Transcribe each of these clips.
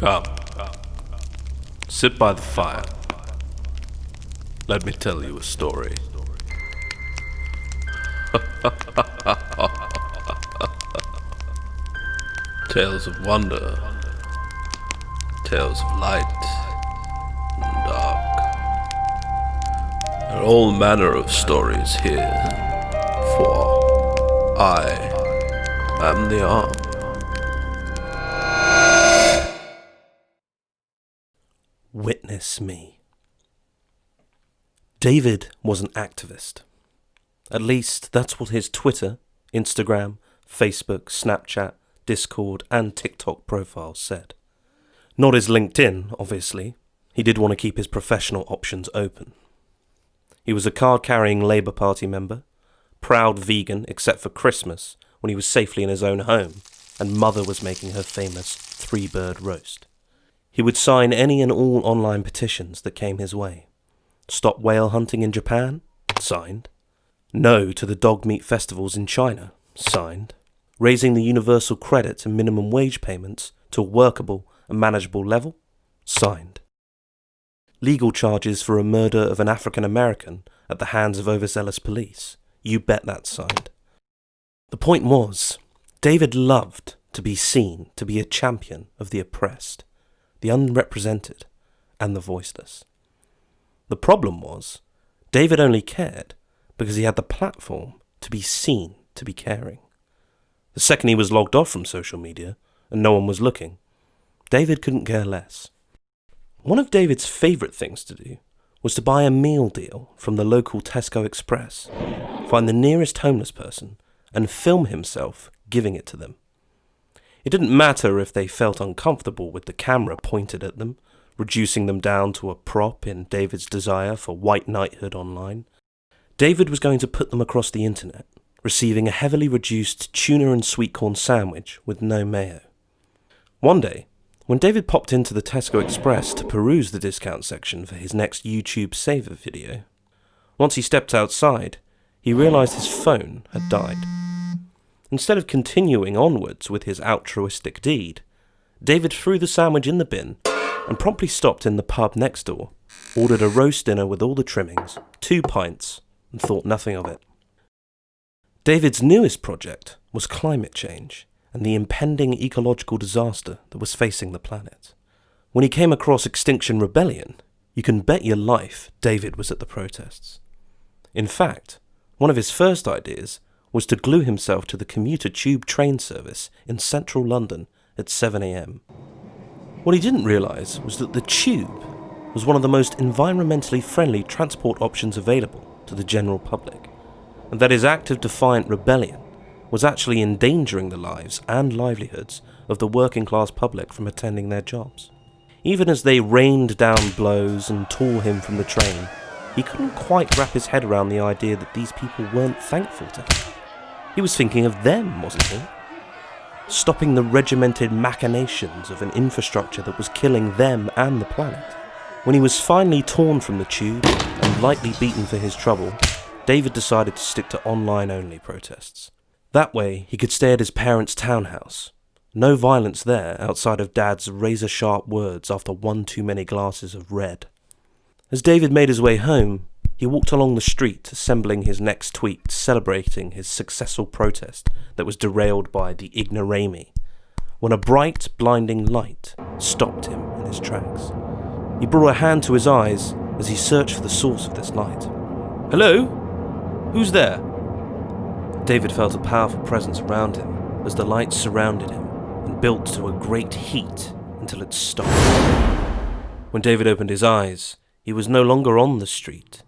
Come, sit by the fire. Let me tell you a story. Tales of wonder, tales of light and dark. There are all manner of stories here, for I am the arm. Witness me. David was an activist. At least that's what his Twitter, Instagram, Facebook, Snapchat, Discord and TikTok profiles said. Not his LinkedIn, obviously. He did want to keep his professional options open. He was a card-carrying Labour Party member, proud vegan except for Christmas when he was safely in his own home and Mother was making her famous 3-bird roast. He would sign any and all online petitions that came his way. Stop whale hunting in Japan? Signed. No to the dog meat festivals in China? Signed. Raising the universal credit and minimum wage payments to a workable and manageable level? Signed. Legal charges for a murder of an African American at the hands of overzealous police? You bet that's signed. The point was, David loved to be seen to be a champion of the oppressed, the unrepresented, and the voiceless. The problem was, David only cared because he had the platform to be seen to be caring. The second he was logged off from social media and no one was looking, David couldn't care less. One of David's favourite things to do was to buy a meal deal from the local Tesco Express, find the nearest homeless person and film himself giving it to them. It didn't matter if they felt uncomfortable with the camera pointed at them, reducing them down to a prop in David's desire for white knighthood online. David was going to put them across the internet, receiving a heavily reduced tuna and sweet corn sandwich with no mayo. One day, when David popped into the Tesco Express to peruse the discount section for his next YouTube saver video, once he stepped outside, he realised his phone had died. Instead of continuing onwards with his altruistic deed, David threw the sandwich in the bin and promptly stopped in the pub next door, ordered a roast dinner with all the trimmings, 2 pints, and thought nothing of it. David's newest project was climate change and the impending ecological disaster that was facing the planet. When he came across Extinction Rebellion, you can bet your life David was at the protests. In fact, one of his first ideas was to glue himself to the commuter tube train service in central London at 7 a.m. What he didn't realise was that the tube was one of the most environmentally friendly transport options available to the general public, and that his act of defiant rebellion was actually endangering the lives and livelihoods of the working class public from attending their jobs. Even as they rained down blows and tore him from the train, he couldn't quite wrap his head around the idea that these people weren't thankful to him. He was thinking of them, wasn't he? Stopping the regimented machinations of an infrastructure that was killing them and the planet. When he was finally torn from the tube and lightly beaten for his trouble, David decided to stick to online-only protests. That way, he could stay at his parents' townhouse. No violence there outside of Dad's razor-sharp words after one too many glasses of red. As David made his way home, he walked along the street, assembling his next tweet, celebrating his successful protest that was derailed by the ignoramus, when a bright, blinding light stopped him in his tracks. He brought a hand to his eyes as he searched for the source of this light. "Hello? Who's there?" David felt a powerful presence around him as the light surrounded him and built to a great heat until it stopped. When David opened his eyes, he was no longer on the street,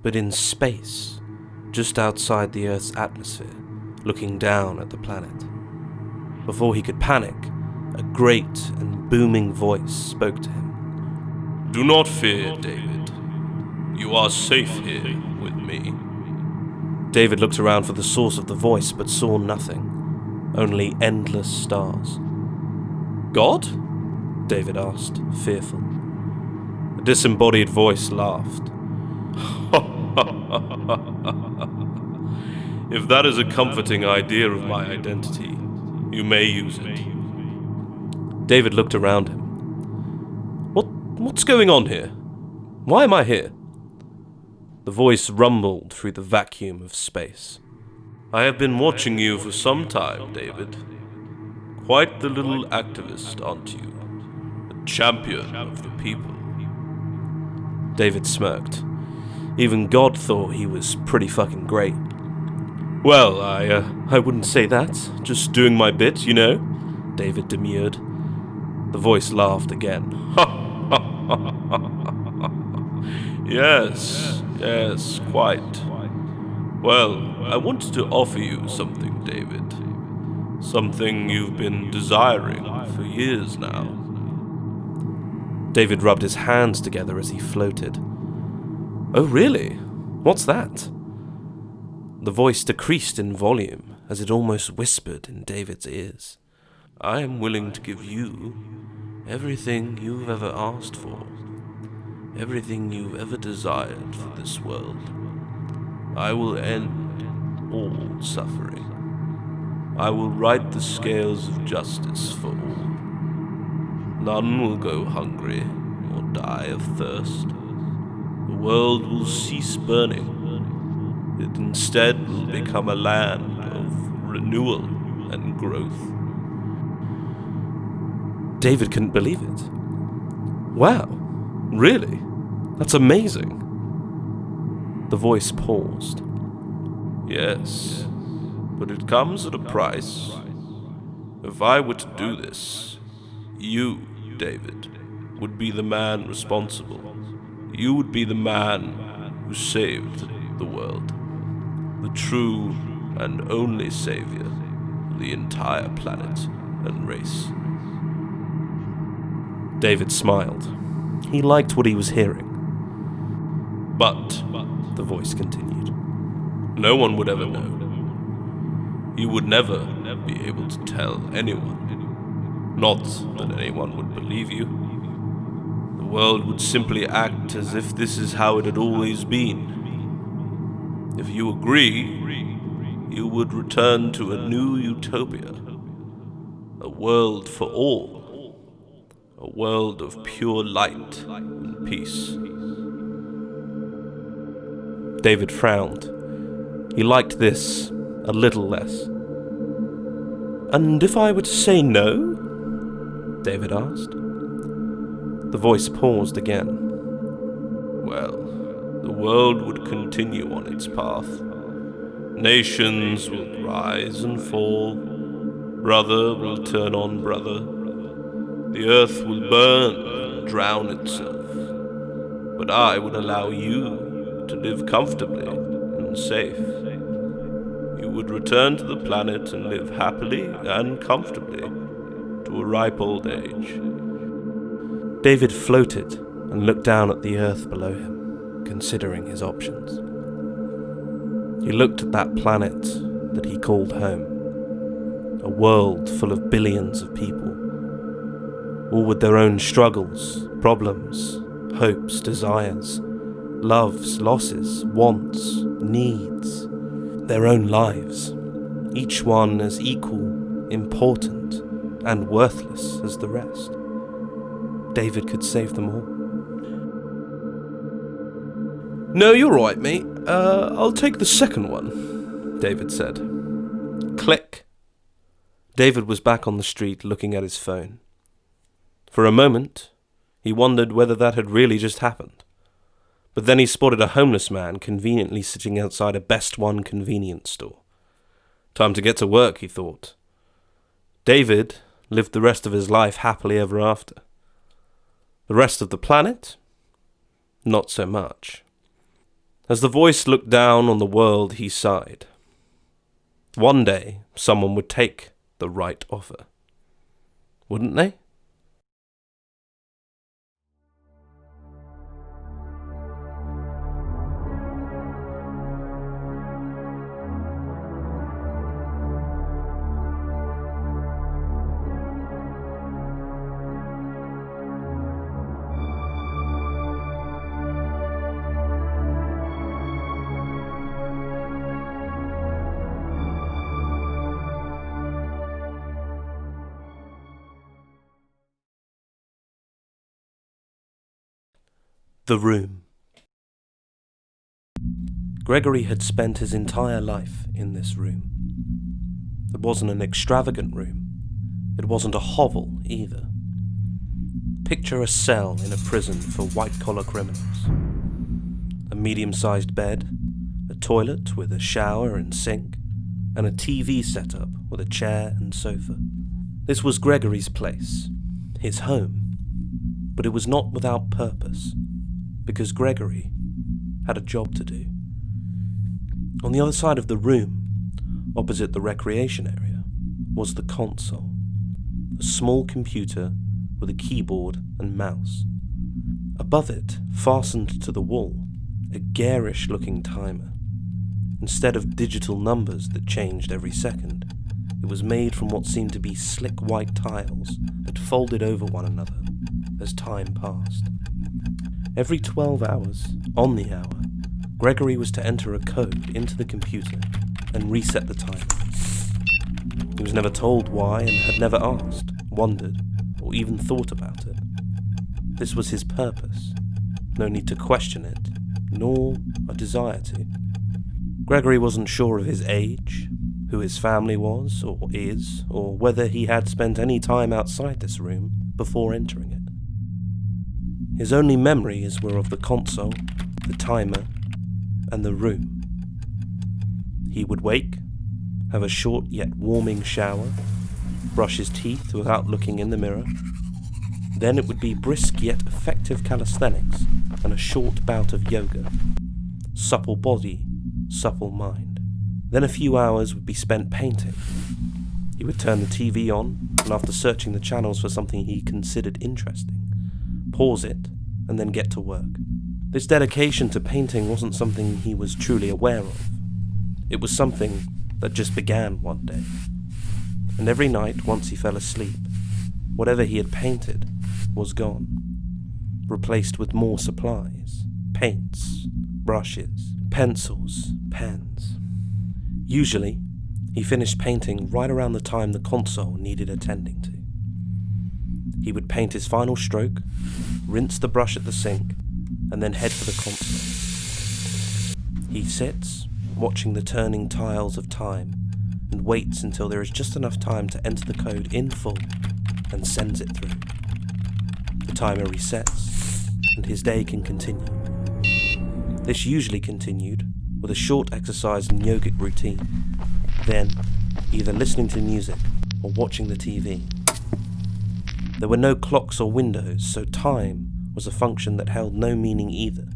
but in space, just outside the Earth's atmosphere, looking down at the planet. Before he could panic, a great and booming voice spoke to him. Do not fear, David. You are safe here with me. David looked around for the source of the voice, but saw nothing, only endless stars. "God?" David asked, fearful. The disembodied voice laughed. If that is a comforting idea of my identity, you may use it. David looked around him. What's going on here? Why am I here? The voice rumbled through the vacuum of space. I have been watching you for some time, David. Quite the little activist, aren't you? A champion of the people. David smirked. Even God thought he was pretty fucking great. Well, I wouldn't say that. Just doing my bit, you know? David demurred. The voice laughed again. Yes, quite. Well, I wanted to offer you something, David. Something you've been desiring for years now. David rubbed his hands together as he floated. Oh, really? What's that? The voice decreased in volume as it almost whispered in David's ears. I am willing to give you everything you've ever asked for, everything you've ever desired for this world. I will end all suffering. I will right the scales of justice for all. None will go hungry or die of thirst. The world will cease burning. It instead will become a land of renewal and growth. David couldn't believe it. Wow, really? That's amazing. The voice paused. Yes, but it comes at a price. If I were to do this, you, David, would be the man responsible. You would be the man who saved the world. The true and only savior of the entire planet and race. David smiled. He liked what he was hearing. But, the voice continued, no one would ever know. You would never be able to tell anyone. Not that anyone would believe you. The world would simply act as if this is how it had always been. If you agree, you would return to a new utopia. A world for all. A world of pure light and peace. David frowned. He liked this a little less. And if I were to say no? David asked. The voice paused again. Well, the world would continue on its path. Nations will rise and fall. Brother will turn on brother. The earth will burn and drown itself. But I would allow you to live comfortably and safe. You would return to the planet and live happily and comfortably to a ripe old age. David floated and looked down at the earth below him, considering his options. He looked at that planet that he called home. A world full of billions of people, all with their own struggles, problems, hopes, desires, loves, losses, wants, needs, their own lives, each one as equal, important, and worthless as the rest. David could save them all. No, you're right, mate. I'll take the second one, David said. Click. David was back on the street looking at his phone. For a moment, he wondered whether that had really just happened. But then he spotted a homeless man conveniently sitting outside a Best One convenience store. Time to get to work, he thought. David lived the rest of his life happily ever after. The rest of the planet? Not so much. As the voice looked down on the world, he sighed. One day, someone would take the right offer. Wouldn't they? The room. Gregory had spent his entire life in this room. It wasn't an extravagant room. It wasn't a hovel either. Picture a cell in a prison for white-collar criminals. A medium-sized bed, a toilet with a shower and sink, and a TV setup with a chair and sofa. This was Gregory's place, his home, but it was not without purpose, because Gregory had a job to do. On the other side of the room, opposite the recreation area, was the console, a small computer with a keyboard and mouse. Above it, fastened to the wall, a garish-looking timer. Instead of digital numbers that changed every second, it was made from what seemed to be slick white tiles that folded over one another as time passed. Every 12 hours, on the hour, Gregory was to enter a code into the computer and reset the timer. He was never told why and had never asked, wondered, or even thought about it. This was his purpose. No need to question it, nor a desire to. Gregory wasn't sure of his age, who his family was or is, or whether he had spent any time outside this room before entering it. His only memories were of the console, the timer, and the room. He would wake, have a short yet warming shower, brush his teeth without looking in the mirror. Then it would be brisk yet effective calisthenics and a short bout of yoga. Supple body, supple mind. Then a few hours would be spent painting. He would turn the TV on, and after searching the channels for something he considered interesting, pause it, and then get to work. This dedication to painting wasn't something he was truly aware of. It was something that just began one day. And every night, once he fell asleep, whatever he had painted was gone, replaced with more supplies, paints, brushes, pencils, pens. Usually, he finished painting right around the time the console needed attending to. He would paint his final stroke, rinse the brush at the sink, and then head for the console. He sits, watching the turning tiles of time, and waits until there is just enough time to enter the code in full, and sends it through. The timer resets, and his day can continue. This usually continued with a short exercise and yogic routine, then either listening to music or watching the TV. There were no clocks or windows, so time was a function that held no meaning either.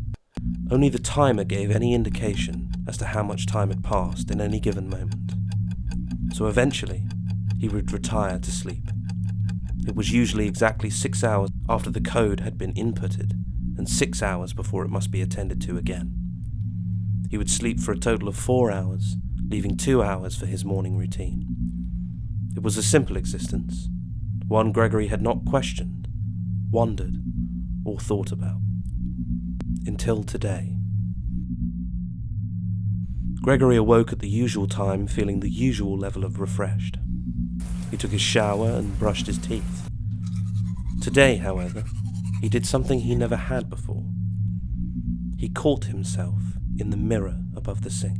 Only the timer gave any indication as to how much time had passed in any given moment. So eventually, he would retire to sleep. It was usually exactly 6 hours after the code had been inputted, and 6 hours before it must be attended to again. He would sleep for a total of 4 hours, leaving 2 hours for his morning routine. It was a simple existence, one Gregory had not questioned, wondered, or thought about. Until today. Gregory awoke at the usual time, feeling the usual level of refreshed. He took his shower and brushed his teeth. Today, however, he did something he never had before. He caught himself in the mirror above the sink.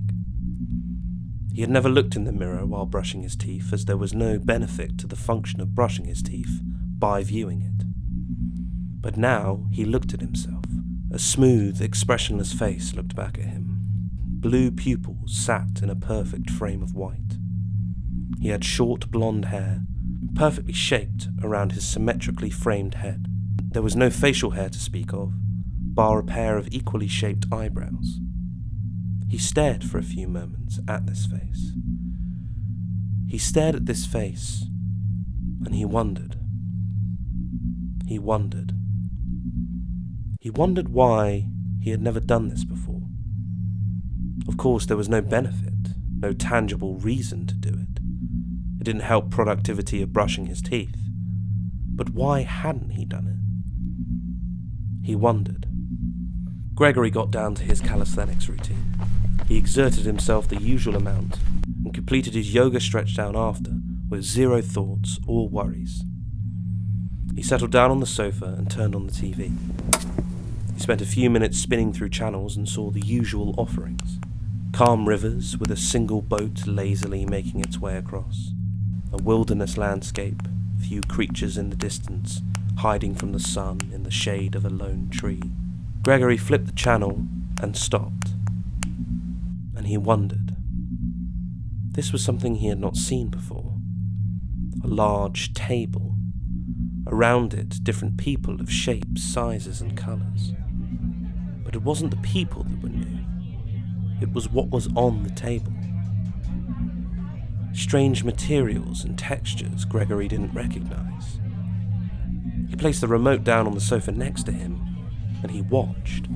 He had never looked in the mirror while brushing his teeth, as there was no benefit to the function of brushing his teeth by viewing it. But now he looked at himself. A smooth, expressionless face looked back at him. Blue pupils sat in a perfect frame of white. He had short blonde hair, perfectly shaped around his symmetrically framed head. There was no facial hair to speak of, bar a pair of equally shaped eyebrows. He stared for a few moments at this face. He stared at this face, and he wondered. He wondered. He wondered why he had never done this before. Of course, there was no benefit, no tangible reason to do it. It didn't help productivity of brushing his teeth. But why hadn't he done it? He wondered. Gregory got down to his calisthenics routine. He exerted himself the usual amount and completed his yoga stretch down after with zero thoughts or worries. He settled down on the sofa and turned on the TV. He He spent a few minutes spinning through channels and saw the usual offerings. Calm rivers with a single boat lazily making its way across. A wilderness landscape, few creatures in the distance, hiding from the sun in the shade of a lone tree. Gregory flipped the channel and stopped. And he wondered. This was something he had not seen before. A large table. Around it, different people of shapes, sizes, and colours. But it wasn't the people that were new. It was what was on the table. Strange materials and textures Gregory didn't recognise. He placed the remote down on the sofa next to him, and he watched.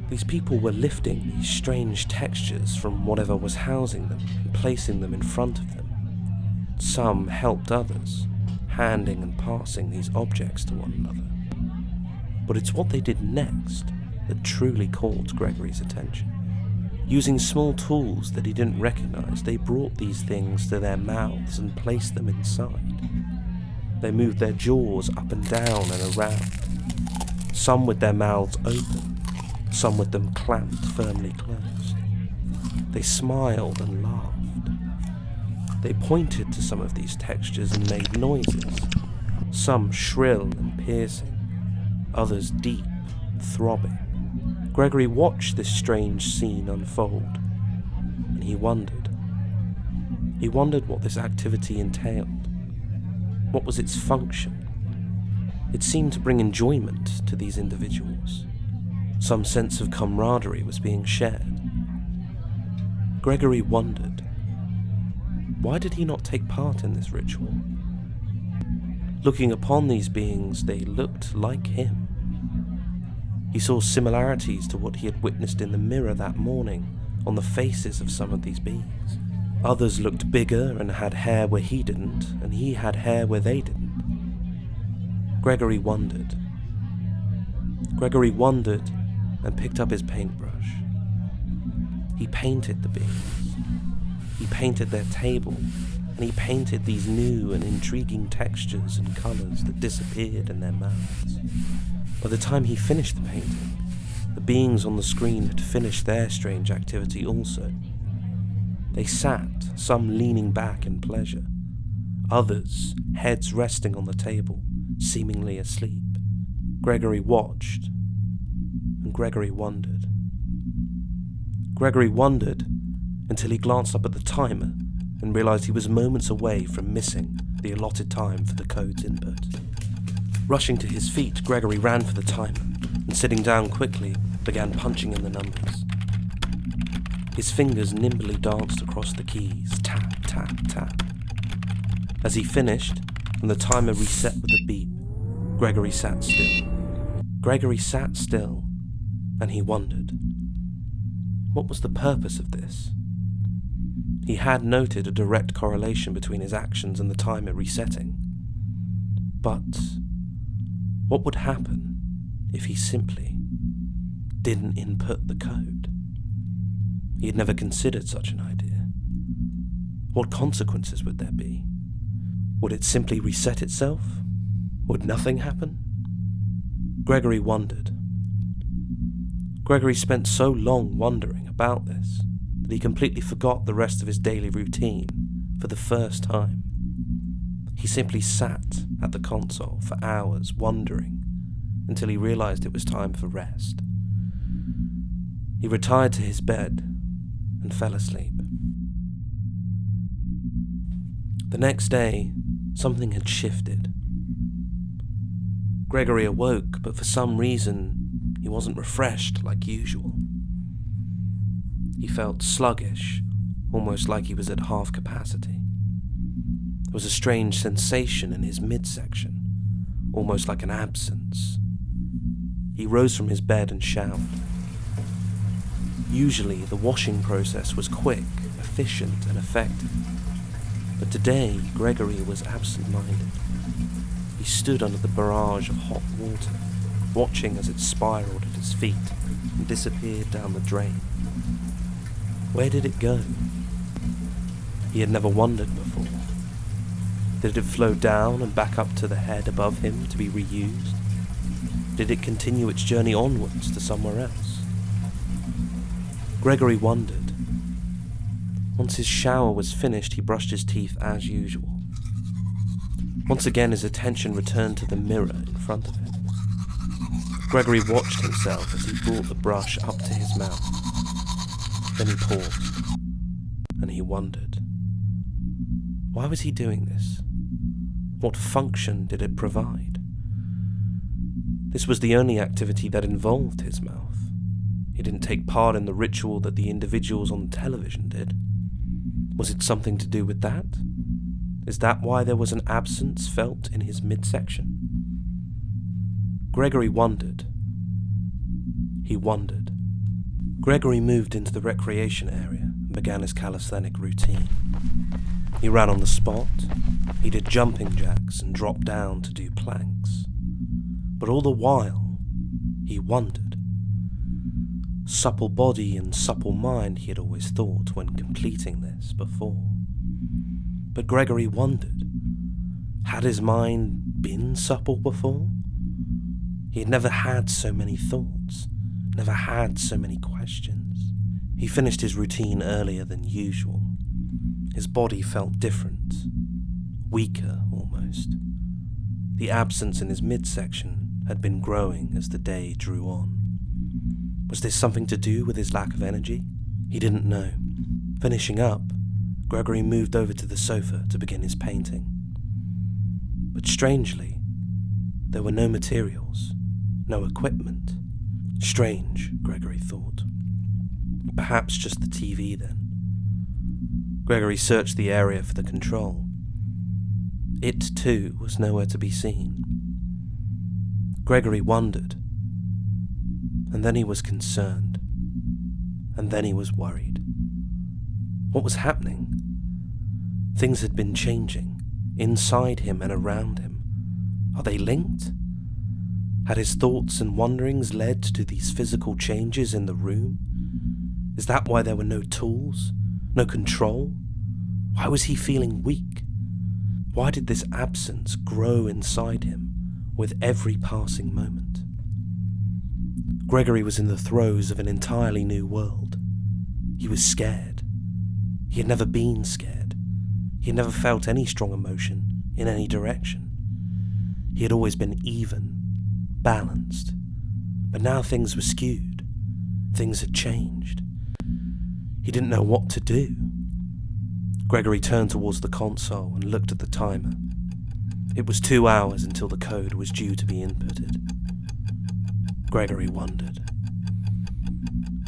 These people were lifting these strange textures from whatever was housing them and placing them in front of them. Some helped others, handing and passing these objects to one another. But it's what they did next that truly caught Gregory's attention. Using small tools that he didn't recognise, they brought these things to their mouths and placed them inside. They moved their jaws up and down and around, some with their mouths open, some with them clamped firmly closed. They smiled and laughed. They pointed to some of these textures and made noises, some shrill and piercing, others deep and throbbing. Gregory watched this strange scene unfold, and he wondered. He wondered what this activity entailed. What was its function? It seemed to bring enjoyment to these individuals. Some sense of camaraderie was being shared. Gregory wondered. Why did he not take part in this ritual? Looking upon these beings, they looked like him. He saw similarities to what he had witnessed in the mirror that morning on the faces of some of these beings. Others looked bigger and had hair where he didn't, and he had hair where they didn't. Gregory wondered. Gregory wondered and picked up his paintbrush. He painted the beings. He painted their table, and he painted these new and intriguing textures and colours that disappeared in their mouths. By the time he finished the painting, the beings on the screen had finished their strange activity also. They sat, some leaning back in pleasure, others, heads resting on the table, seemingly asleep. Gregory watched, and Gregory wondered. Gregory wondered until he glanced up at the timer and realised he was moments away from missing the allotted time for the code's input. Rushing to his feet, Gregory ran for the timer, and sitting down quickly, began punching in the numbers. His fingers nimbly danced across the keys, tap, tap, tap. As he finished, and the timer reset with a beep, Gregory sat still. Gregory sat still, and he wondered. What was the purpose of this? He had noted a direct correlation between his actions and the timer resetting. But what would happen if he simply didn't input the code? He had never considered such an idea. What consequences would there be? Would it simply reset itself? Would nothing happen? Gregory wondered. Gregory spent so long wondering about this that he completely forgot the rest of his daily routine for the first time. He simply sat at the console for hours wondering until he realised it was time for rest. He retired to his bed and fell asleep. The next day, something had shifted. Gregory awoke, but for some reason, he wasn't refreshed like usual. He felt sluggish, almost like he was at half capacity. There was a strange sensation in his midsection, almost like an absence. He rose from his bed and showered. Usually, the washing process was quick, efficient, and effective. But today, Gregory was absent-minded. He stood under the barrage of hot water, watching as it spiraled at his feet and disappeared down the drain. Where did it go? He had never wondered before. Did it flow down and back up to the head above him to be reused? Did it continue its journey onwards to somewhere else? Gregory wondered. Once his shower was finished, he brushed his teeth as usual. Once again, his attention returned to the mirror in front of him. Gregory watched himself as he brought the brush up to his mouth. Then he paused, and he wondered. Why was he doing this? What function did it provide? This was the only activity that involved his mouth. He didn't take part in the ritual that the individuals on television did. Was it something to do with that? Is that why there was an absence felt in his midsection? Gregory wondered. He wondered. Gregory moved into the recreation area and began his calisthenic routine. He ran on the spot. He did jumping jacks and dropped down to do planks. But all the while, he wondered. Supple body and supple mind, he had always thought when completing this before. But Gregory wondered, had his mind been supple before? He had never had so many thoughts, never had so many questions. He finished his routine earlier than usual. His body felt different, weaker almost. The absence in his midsection had been growing as the day drew on. Was this something to do with his lack of energy? He didn't know. Finishing up, Gregory moved over to the sofa to begin his painting. But strangely, there were no materials, no equipment. Strange, Gregory thought. Perhaps just the TV then. Gregory searched the area for the control. It too was nowhere to be seen. Gregory wondered. And then he was concerned. And then he was worried. What was happening? Things had been changing, inside him and around him. Are they linked? Had his thoughts and wonderings led to these physical changes in the room? Is that why there were no tools, no control? Why was he feeling weak? Why did this absence grow inside him with every passing moment? Gregory was in the throes of an entirely new world. He was scared. He had never been scared. He had never felt any strong emotion in any direction. He had always been even, balanced. But now things were skewed. Things had changed. He didn't know what to do. Gregory turned towards the console and looked at the timer. It was 2 hours until the code was due to be inputted. Gregory wondered.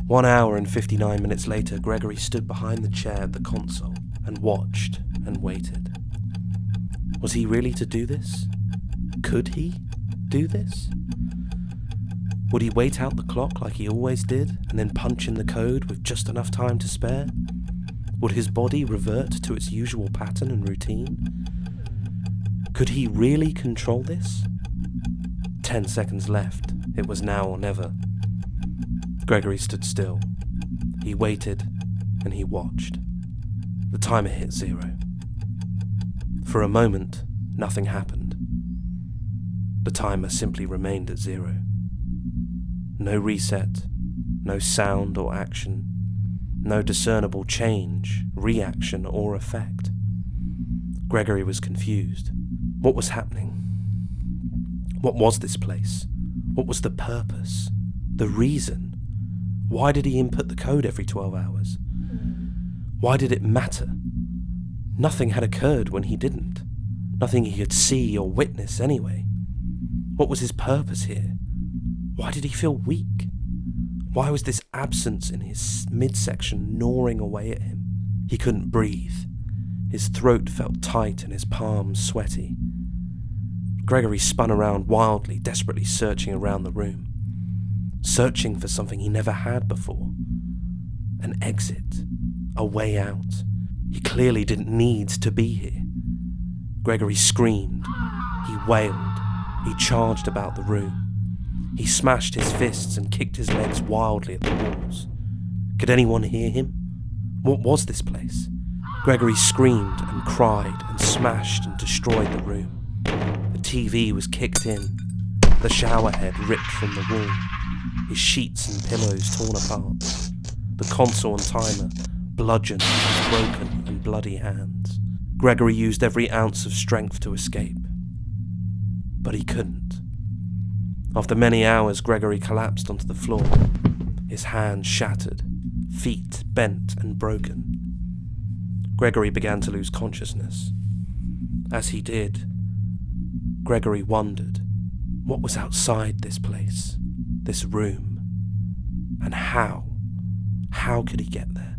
1 hour and 59 minutes later, Gregory stood behind the chair at the console and watched and waited. Was he really to do this? Could he do this? Would he wait out the clock like he always did and then punch in the code with just enough time to spare? Would his body revert to its usual pattern and routine? Could he really control this? 10 seconds left. It was now or never. Gregory stood still. He waited and he watched. The timer hit 0. For a moment, nothing happened. The timer simply remained at 0. No reset, no sound or action, no discernible change, reaction or effect. Gregory was confused. What was happening? What was this place? What was the purpose? The reason? Why did he input the code every 12 hours? Why did it matter? Nothing had occurred when he didn't. Nothing he could see or witness anyway. What was his purpose here? Why did he feel weak? Why was this absence in his midsection gnawing away at him? He couldn't breathe. His throat felt tight and his palms sweaty. Gregory spun around wildly, desperately searching around the room. Searching for something he never had before. An exit. A way out. He clearly didn't need to be here. Gregory screamed. He wailed. He charged about the room. He smashed his fists and kicked his legs wildly at the walls. Could anyone hear him? What was this place? Gregory screamed and cried and smashed and destroyed the room. The TV was kicked in. the shower head ripped from the wall, his sheets and pillows torn apart, the console and timer bludgeoned with his broken and bloody hands. Gregory used every ounce of strength to escape, but he couldn't. After many hours, Gregory collapsed onto the floor, his hands shattered, feet bent and broken. Gregory began to lose consciousness. As he did, Gregory wondered what was outside this place, this room, and how could he get there?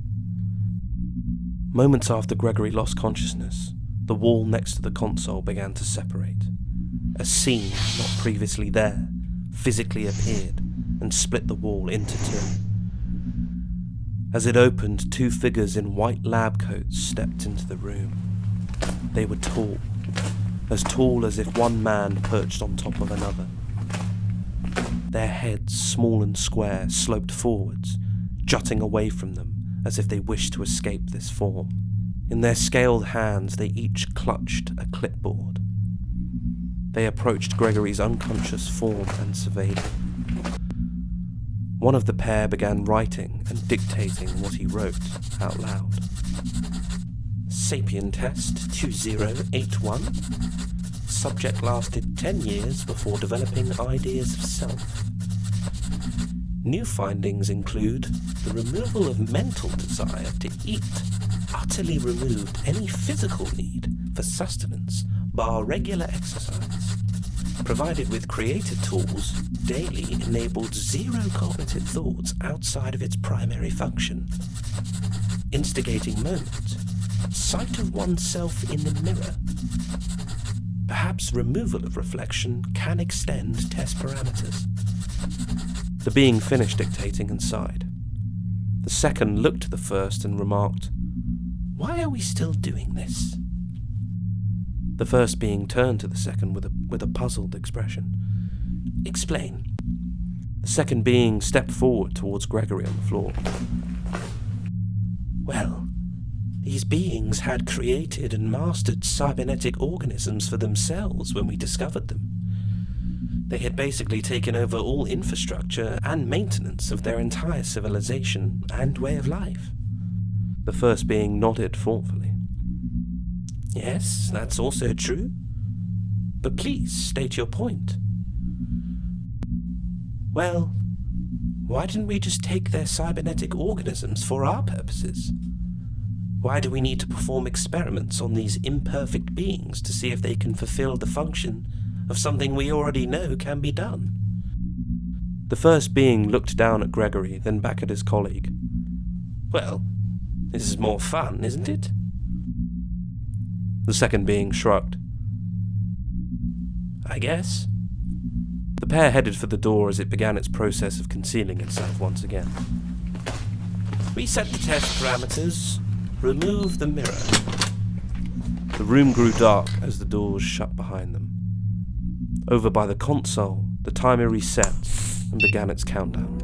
Moments after Gregory lost consciousness, the wall next to the console began to separate. A seam not previously there physically appeared and split the wall into two. As it opened, two figures in white lab coats stepped into the room. They were tall as if one man perched on top of another. Their heads, small and square, sloped forwards, jutting away from them as if they wished to escape this form. In their scaled hands, they each clutched a clipboard. They approached Gregory's unconscious form and surveyed him. One of the pair began writing and dictating what he wrote out loud. Sapien test 2081. Subject lasted 10 years before developing ideas of self. New findings include the removal of mental desire to eat, utterly removed any physical need for sustenance, bar regular exercise. Provided with creative tools, daily enabled zero cognitive thoughts outside of its primary function. Instigating moment, sight of oneself in the mirror. Perhaps removal of reflection can extend test parameters. The being finished dictating and sighed. The second looked to the first and remarked, "Why are we still doing this?" The first being turned to the second with a puzzled expression. "Explain." The second being stepped forward towards Gregory on the floor. "Well, these beings had created and mastered cybernetic organisms for themselves when we discovered them. They had basically taken over all infrastructure and maintenance of their entire civilization and way of life." The first being nodded thoughtfully. "Yes, that's also true. But please state your point." "Well, why didn't we just take their cybernetic organisms for our purposes? Why do we need to perform experiments on these imperfect beings to see if they can fulfill the function of something we already know can be done?" The first being looked down at Gregory, then back at his colleague. "Well, this is more fun, isn't it?" The second being shrugged. "I guess." The pair headed for the door as it began its process of concealing itself once again. "Reset the test parameters. Remove the mirror." The room grew dark as the doors shut behind them. Over by the console, the timer reset and began its countdown.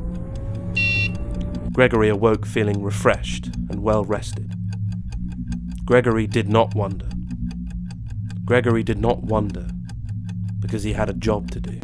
Gregory awoke feeling refreshed and well rested. Gregory did not wonder. Gregory did not wonder because he had a job to do.